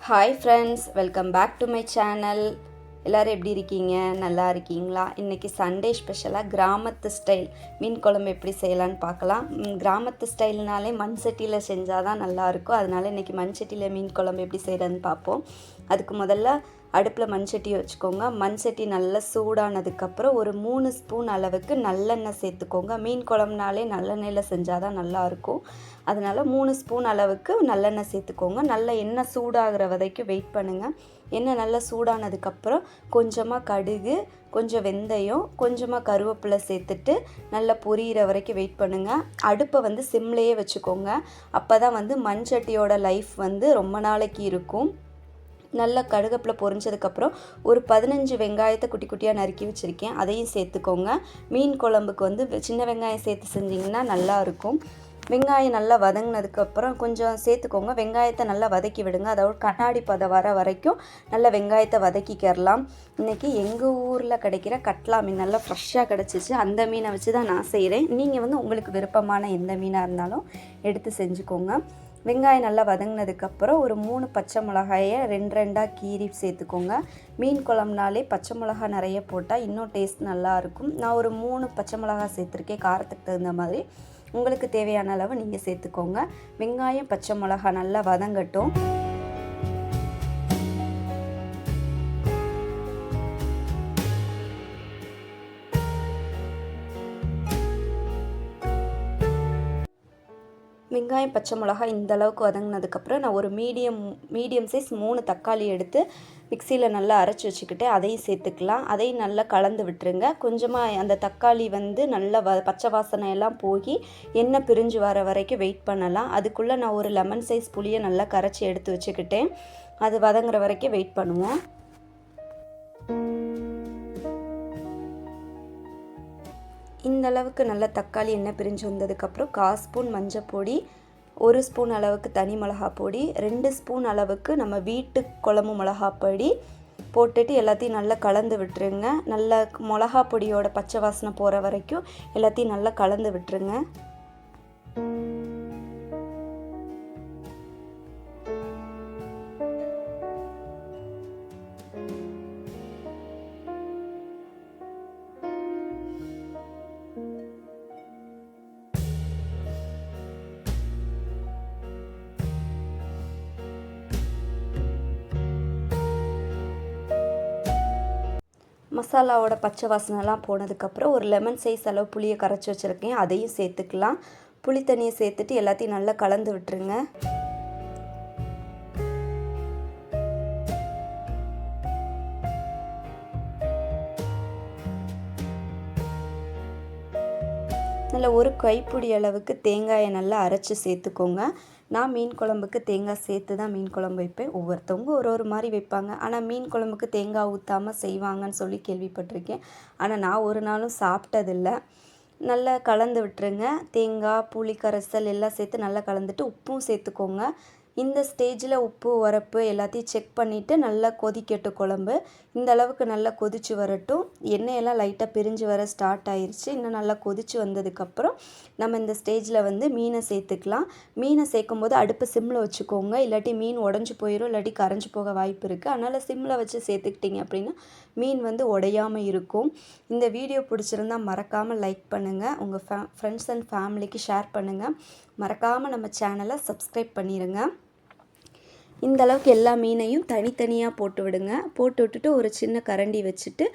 Hi friends, welcome back to my channel. எல்லோரும் எப்படி இருக்கீங்க? நல்லா இருக்கீங்களா? இன்றைக்கி சண்டே ஸ்பெஷலாக கிராமத்து ஸ்டைல் மீன் குழம்பு எப்படி செய்யலான்னு பார்க்கலாம். கிராமத்து ஸ்டைல்னாலே மண் சட்டியில் செஞ்சால் தான் நல்லாயிருக்கும். அதனால் இன்றைக்கி மண் சட்டியில் மீன் குழம்பு எப்படி செய்கிறதுன்னு பார்ப்போம். அதுக்கு முதல்ல அடுப்பில் மண் சட்டி வச்சுக்கோங்க. மண் சட்டி நல்லா சூடானதுக்கப்புறம் ஒரு 3 ஸ்பூன் அளவுக்கு நல்லெண்ணெய் சேர்த்துக்கோங்க. மீன் குழம்புனாலே நல்லெண்ணெயில் செஞ்சால் தான் நல்லாயிருக்கும். அதனால் 3 ஸ்பூன் அளவுக்கு நல்லெண்ணெய் சேர்த்துக்கோங்க. நல்ல எண்ணெய் சூடாகிற வரைக்கும் வெயிட் பண்ணுங்கள். எண்ணெய் நல்லா சூடானதுக்கப்புறம் கொஞ்சமாக கடுகு, கொஞ்சம் வெந்தயம், கொஞ்சமாக கருவேப்பிலை சேர்த்துட்டு நல்லா பொரியிற வரைக்கும் வெயிட் பண்ணுங்கள். அடுப்பை வந்து சிம்லேயே வச்சுக்கோங்க. அப்போ தான் மண் சட்டியோட லைஃப் ரொம்ப நாளைக்கு இருக்கும். நல்லா கருவேப்பிலை பொரிஞ்சதுக்கப்புறம் ஒரு 15 வெங்காயத்தை குட்டி குட்டியாக நறுக்கி வச்சுருக்கேன், அதையும் சேர்த்துக்கோங்க. மீன் குழம்புக்கு சின்ன வெங்காயம் சேர்த்து செஞ்சிங்கன்னா நல்லாயிருக்கும். வெங்காயம் நல்லா வதங்கினதுக்கப்புறம் கொஞ்சம் சேர்த்துக்கோங்க. வெங்காயத்தை நல்லா வதக்கி விடுங்க. அதோட கண்ணாடி பதம் வர வரைக்கும் நல்லா வெங்காயத்தை வதக்கிக்கிறலாம். இன்றைக்கி எங்கள் ஊரில் கிடைக்கிற கட்லா மீன் நல்லா ஃப்ரெஷ்ஷாக கிடச்சிச்சு. அந்த மீனை வச்சு தான் நான் செய்கிறேன். நீங்கள் உங்களுக்கு விருப்பமான எந்த மீனாக இருந்தாலும் எடுத்து செஞ்சுக்கோங்க. வெங்காயம் நல்லா வதங்கினதுக்கப்புறம் ஒரு 3 பச்சை மிளகாயை 2 கீரி சேர்த்துக்கோங்க. மீன் குழம்புனாலே பச்சை மிளகா நிறைய போட்டால் இன்னும் டேஸ்ட் நல்லாயிருக்கும். நான் ஒரு 3 பச்சை மிளகா சேர்த்துருக்கேன். காரத்துக்கு தகுந்த மாதிரி உங்களுக்கு தேவையான அளவு நீங்கள் சேர்த்துக்கோங்க. வெங்காயம் பச்சை மிளகா நல்லா வதங்கட்டும். வெங்காயம் பச்சை மிளகாய் இந்த அளவுக்கு வதங்கினதுக்கப்புறம் நான் ஒரு மீடியம் சைஸ் 3 தக்காளி எடுத்து மிக்சியில் நல்லா அரைச்சி வச்சுக்கிட்டு அதையும் சேர்த்துக்கலாம். அதையும் நல்லா கலந்து விட்டுருங்க. கொஞ்சமாக அந்த தக்காளி நல்லா பச்சை வாசனை எல்லாம் போய் எண்ணெய் பிரிஞ்சு வர வரைக்கும் வெயிட் பண்ணலாம். அதுக்குள்ளே நான் ஒரு லெமன் சைஸ் புளியை நல்லா கரைச்சி எடுத்து வச்சுக்கிட்டேன். அது வதங்குற வரைக்கும் வெயிட் பண்ணுவோம். இந்த அளவுக்கு நல்ல தக்காளி எண்ணெய் பிரிஞ்சு வந்ததுக்கப்புறம் 1/4 ஸ்பூன் மஞ்சள் பொடி, 1 ஸ்பூன் அளவுக்கு தனி மிளகா பொடி, 2 ஸ்பூன் அளவுக்கு நம்ம வீட்டு குழம்பு மிளகா பொடி போட்டுட்டு எல்லாத்தையும் நல்லா கலந்து விட்டுருங்க. நல்லா மிளகா பொடியோட பச்சை வாசனை போகிற வரைக்கும் எல்லாத்தையும் நல்லா கலந்து விட்டுருங்க. மசாலாவோட பச்சை வாசனைலாம் போனதுக்கப்புறம் ஒரு லெமன் சைஸ் அளவு புளியை கரைச்சி வச்சுருக்கேன், அதையும் சேர்த்துக்கலாம். புளி தண்ணியை சேர்த்துட்டு எல்லாத்தையும் நல்லா கலந்து விட்டுருங்க. நல்லா ஒரு கைப்பிடி அளவுக்கு தேங்காயை நல்லா அரைச்சி சேர்த்துக்கோங்க. நான் மீன் குழம்புக்கு தேங்காய் சேர்த்து தான் மீன் குழம்பு வைப்பேன். ஒவ்வொருத்தவங்க ஒரு மாதிரி வைப்பாங்க. ஆனால் மீன் குழம்புக்கு தேங்காய் ஊற்றாமல் செய்வாங்கன்னு சொல்லி கேள்விப்பட்டிருக்கேன். ஆனால் நான் ஒரு நாளும் சாப்பிட்டதில்லை. நல்லா கலந்து விட்டுருங்க. தேங்காய், புளி கரைசல் எல்லாம் சேர்த்து நல்லா கலந்துட்டு உப்பும் சேர்த்துக்கோங்க. இந்த ஸ்டேஜில் உப்பு உரப்பு எல்லாத்தையும் செக் பண்ணிவிட்டு நல்லா கொதிக்கட்டும் குழம்பு. இந்த அளவுக்கு நல்லா கொதித்து வரட்டும். எண்ணெயெல்லாம் லைட்டாக பிரிஞ்சு வர ஸ்டார்ட் ஆயிடுச்சு. இன்னும் நல்லா கொதித்து வந்ததுக்கப்புறம் நம்ம இந்த ஸ்டேஜில் மீனை சேர்த்துக்கலாம். மீனை சேர்க்கும் போது அடுப்பு சிம்மில் வச்சுக்கோங்க. இல்லாட்டி மீன் உடஞ்சி போயிடும், இல்லாட்டி கரைஞ்சி போக வாய்ப்பு இருக்குது. அதனால் சிம்மில் வச்சு சேர்த்துக்கிட்டிங்க அப்படின்னா மீன் உடையாமல் இருக்கும். இந்த வீடியோ பிடிச்சிருந்தால் மறக்காமல் லைக் பண்ணுங்கள். உங்கள் ஃப்ரெண்ட்ஸ் அண்ட் ஃபேமிலிக்கு ஷேர் பண்ணுங்கள். மறக்காமல் நம்ம சேனலை சப்ஸ்கிரைப் பண்ணிடுங்க. இந்த அளவுக்கு எல்லா மீனையும் தனித்தனியாக போட்டு விடுங்க. போட்டு விட்டுட்டு ஒரு சின்ன கரண்டி வச்சுட்டு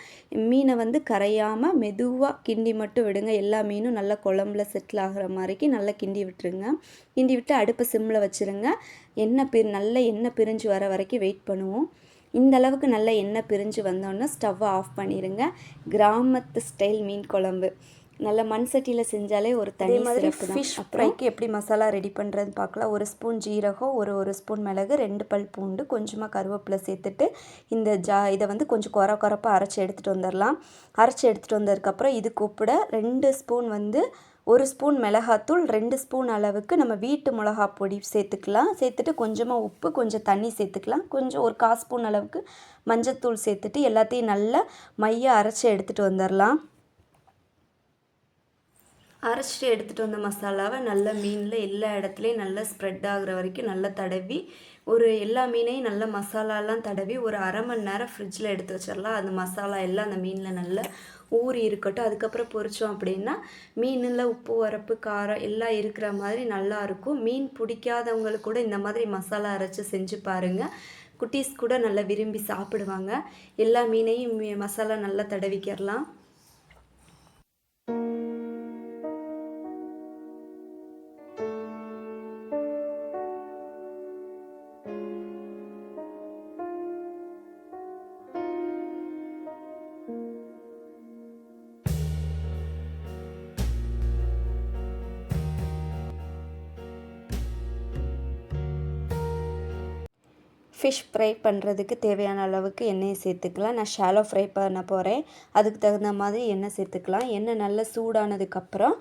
மீனை கரையாமல் மெதுவாக கிண்டி மட்டும் விடுங்க. எல்லா மீனும் நல்லா குழம்புல செட்டில் ஆகிற மாதிரிக்கு நல்லா கிண்டி விட்டுருங்க. கிண்டி விட்டு அடுப்பை சிம்மில் வச்சுருங்க. நல்ல எண்ணெய் பிரிஞ்சு வர வரைக்கும் வெயிட் பண்ணுவோம். இந்த அளவுக்கு நல்ல எண்ணெய் பிரிஞ்சு வந்தோன்னா ஸ்டவ்வை ஆஃப் பண்ணிடுங்க. கிராமத்து ஸ்டைல் மீன் குழம்பு நல்ல மண் சட்டியில் செஞ்சாலே ஒரு தனி சிறப்பு தான். ஃபிஷ் ஃப்ரைக்கு எப்படி மசாலா ரெடி பண்ணுறதுன்னு பார்க்கலாம். 1 ஸ்பூன் ஜீரகம், ஒரு ஸ்பூன் மிளகு, 2 பல் பூண்டு, கொஞ்சமாக கருவேப்பிலை சேர்த்துட்டு இதை கொஞ்சம் குறப்பாக அரைச்சி எடுத்துகிட்டு வந்துடலாம். அரைச்சி எடுத்துகிட்டு வந்ததுக்கப்புறம் இது கூப்பிட 2 ஸ்பூன் 1 ஸ்பூன் மிளகாத்தூள், 2 ஸ்பூன் அளவுக்கு நம்ம வீட்டு மிளகா பொடி சேர்த்துக்கலாம். சேர்த்துட்டு கொஞ்சமாக உப்பு, கொஞ்சம் தண்ணி சேர்த்துக்கலாம். கொஞ்சம் ஒரு 1/4 ஸ்பூன் அளவுக்கு மஞ்சத்தூள் சேர்த்துட்டு எல்லாத்தையும் நல்லா மையாக அரைச்சி எடுத்துகிட்டு வந்துடலாம். அரைச்சிட்டு எடுத்துகிட்டு வந்த மசாலாவை நல்லா மீனில் எல்லா இடத்துலையும் நல்லா ஸ்ப்ரெட் ஆகிற வரைக்கும் நல்லா தடவி ஒரு எல்லா மீனையும் நல்லா மசாலாலாம் தடவி ஒரு அரை மணி நேரம் ஃப்ரிட்ஜில் எடுத்து வச்சிடலாம். அந்த மசாலா எல்லாம் அந்த மீனில் நல்லா ஊறி இருக்கட்டும். அதுக்கப்புறம் பொரித்தோம் அப்படின்னா மீனில் உப்பு உரப்பு காரம் எல்லாம் இருக்கிற மாதிரி நல்லாயிருக்கும். மீன் பிடிக்காதவங்களுக்கு கூட இந்த மாதிரி மசாலா அரைச்சி செஞ்சு பாருங்கள். குட்டீஸ் கூட நல்லா விரும்பி சாப்பிடுவாங்க. எல்லா மீனையும் மசாலா நல்லா தடவிக்கிறலாம். ஃபிஷ் ஃப்ரை பண்ணுறதுக்கு தேவையான அளவுக்கு எண்ணெயை சேர்த்துக்கலாம். நான் ஷாலோ ஃப்ரை பண்ண போகிறேன். அதுக்கு தகுந்த மாதிரி எண்ணெய் சேர்த்துக்கலாம். எண்ணெய் நல்லா சூடானதுக்கப்புறம்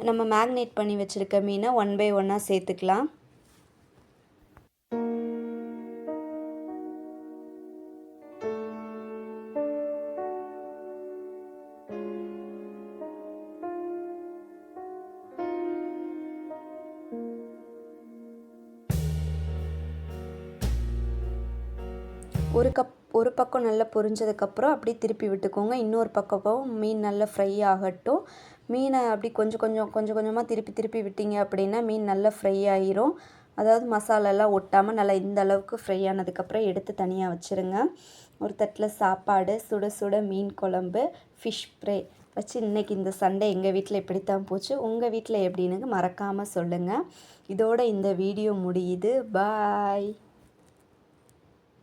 நம்ம மேக்னேட் பண்ணி வச்சுருக்க மீனை 1 பை 1 சேர்த்துக்கலாம். ஒரு பக்கம் நல்லா பொரிஞ்சதுக்கப்புறம் அப்படியே திருப்பி விட்டுக்கோங்க. இன்னொரு பக்கம் மீன் நல்லா ஃப்ரை ஆகட்டும். மீனை அப்படி கொஞ்சம் கொஞ்சமாக திருப்பி விட்டீங்க அப்படின்னா மீன் நல்லா ஃப்ரை ஆகிரும். அதாவது மசாலாலாம் ஒட்டாமல் நல்லா இந்த அளவுக்கு ஃப்ரை ஆனதுக்கப்புறம் எடுத்து தனியாக வச்சுருங்க. ஒரு தட்டில் சாப்பாடு, சுட சுட மீன் குழம்பு, ஃபிஷ் ஃப்ரை வச்சு இன்றைக்கி இந்த சண்டே எங்கள் வீட்டில் இப்படித்தான் போச்சு. உங்கள் வீட்டில் எப்படின்னு மறக்காமல் சொல்லுங்கள். இதோட இந்த வீடியோ முடியுது. பாய்.